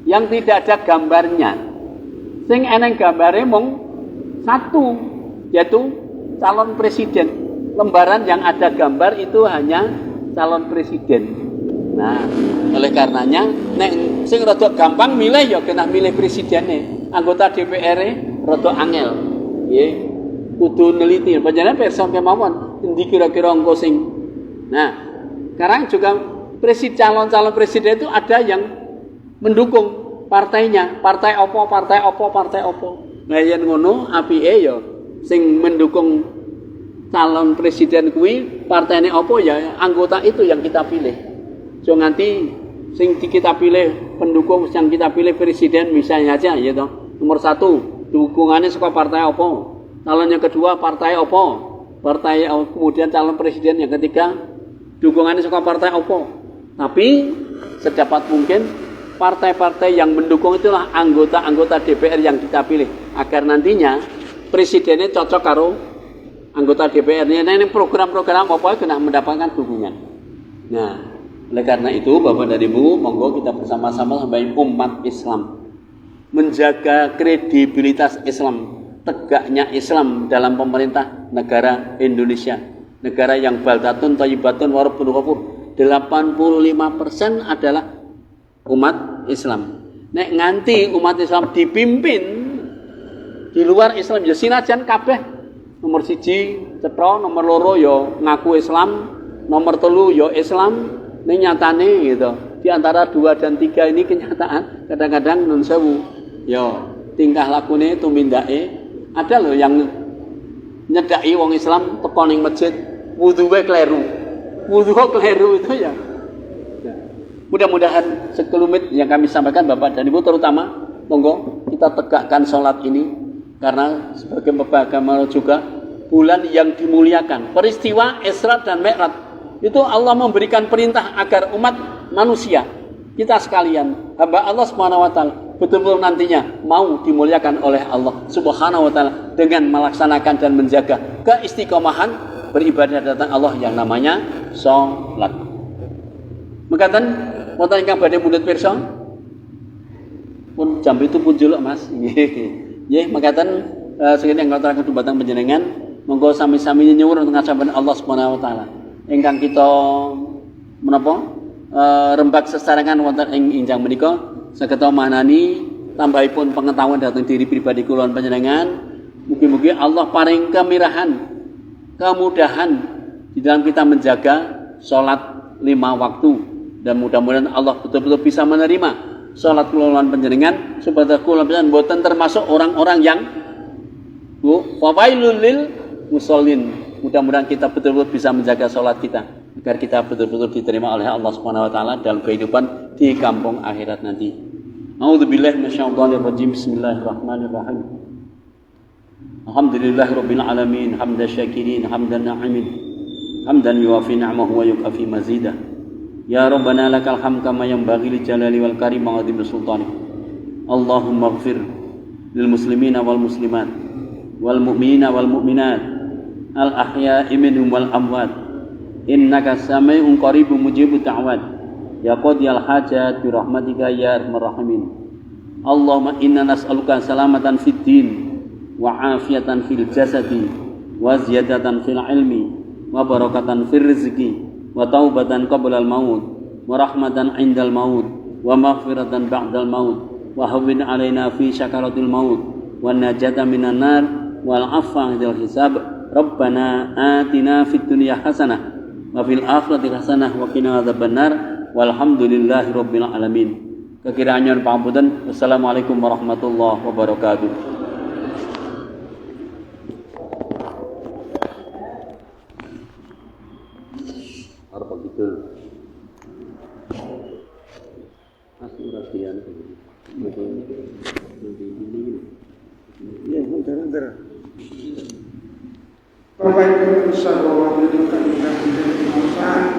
yang tidak ada gambarnya. Sing eneng gambare mung satu, yaitu calon presiden. Lembaran yang ada gambar itu hanya calon presiden. Nah, oleh karenanya nek sing rada gampang milih ya kena milih presidennya. Anggota DPR-e rada angel. Nggih, kudu neliti. Panjenengan pirsa kemawon endi kira-kira engko sing. Nah, sekarang juga calon-calon presiden itu ada yang mendukung partainya, partai opo. Nah yen ngono apike ya sing mendukung calon presiden kuwi partene opo ya anggota itu yang kita pilih. So nganti sing kita pilih pendukung yang kita pilih presiden misalnya aja ya toh. Nomor 1 dukungannya saka partai opo. Calon yang kedua partai opo. Kemudian calon presiden yang ketiga dukungannya saka partai opo. Tapi sedapat mungkin partai-partai yang mendukung itulah anggota-anggota DPR yang kita pilih agar nantinya presidennya cocok karo anggota DPR-nya. Nah, ini program-program apa kena mendapatkan dukungan. Nah, oleh karena itu Bapak dan Ibu, monggo kita bersama-sama sebagai umat Islam menjaga kredibilitas Islam, tegaknya Islam dalam pemerintah negara Indonesia, negara yang baldatun thayyibatun wa rabbun ghafur. 85% adalah umat Islam. Nek nganti umat Islam dipimpin di luar Islam ya sinajan kabeh nomor 1 cetha, nomor 2 ya ngaku Islam, nomor 3 ya Islam. Ini nyatane gitu. Di antara 2 dan 3 ini kenyataan kadang-kadang nun sewu. Ya tingkah lakune tumindake ada loh yang nyedaki wong Islam teko ning masjid wuduhe kleru. Wudu keliru itu ya. Mudah-mudahan sekelumit yang kami sampaikan Bapak dan Ibu, terutama monggo kita tegakkan sholat ini karena sebagai Bapak agama juga bulan yang dimuliakan. Peristiwa Isra dan Mi'raj itu Allah memberikan perintah agar umat manusia kita sekalian hamba Allah Subhanahu wa taala betul-betul nantinya mau dimuliakan oleh Allah Subhanahu wa taala dengan melaksanakan dan menjaga keistiqomahan beribadah datang Allah yang namanya sholat. Mekaten wonten ingkang badhe mundhut pirsa pun jam itu pun juluk Mas. Nggih, mekaten sekene ingkang katuraken dumateng panjenengan monggo sami-sami nyuwun ngasaban Allah Subhanahu wa taala ingkang kita menapa rembag sesarengan wonten ing injang menika saged manani tambahipun pengetahuan dhateng diri pribadi kula panjenengan. Mugi-mugi Allah paring kemirahan, kemudahan di dalam kita menjaga sholat 5 waktu dan mudah-mudahan Allah betul-betul bisa menerima sholat kula lan panjenengan supaya kula panjenengan boten termasuk orang-orang yang fawailul lil musallin. Mudah-mudahan kita betul-betul bisa menjaga sholat kita agar kita betul-betul diterima oleh Allah Subhanahu wa taala dalam kehidupan di kampung akhirat nanti. A'udzubillahi minasyaitonir rajim. Bismillahirrahmanirrahim. Alhamdulillahirabbil alamin hamdan syakirin hamdan na'imin hamdan yuwafi ni'amahu wa yukafi mazidah. Ya rabbana lakal hamd kama yanbaghi li jalali wal karim wa adhim sultanik. Allahumma ighfir lil muslimina wal muslimat wal mu'minina wal mu'minat al ahya'i minhum wal amwat innaka sami'un qaribun mujibud da'wat ya qadiyal hajat bi rahmatika ya arhamar rahimin. Allahumma inna nas'aluka salamatan fid din wa afiyatan fil jasadi wa ziyadatan fil ilmi wa barakatan fil rizqi wa taubatan qabla al maut wa rahmatan indal maut wa maghfiratan ba'dal maut wa hawwin alaina fi syakaratil maut wa najata minan nar wal afwa dzal hisab. Rabbana atina fid dunya hasanah wa fil akhirati hasanah wa qina adzabannar walhamdulillahi rabbil alamin. Kekiraan pangapunten. Wassalamualaikum warahmatullahi wabarakatuh. Arep gitu. Asli rasian. Ya, udara. Bapak Ibu bisa bahwa menjadikan kita menjadi bangsa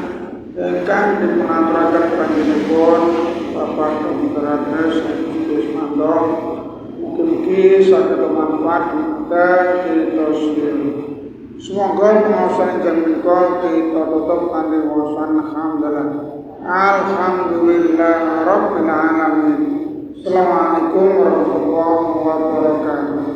kan dipenaturakan panjenengan Bapak Dr. Agus Manto mungkin saged manfaat kita sendiri. Semoga pengawasan yang menika kita tutup kanthi wawasan alhamdulillah rabbil alamin. Assalamualaikum warahmatullahi wabarakatuh.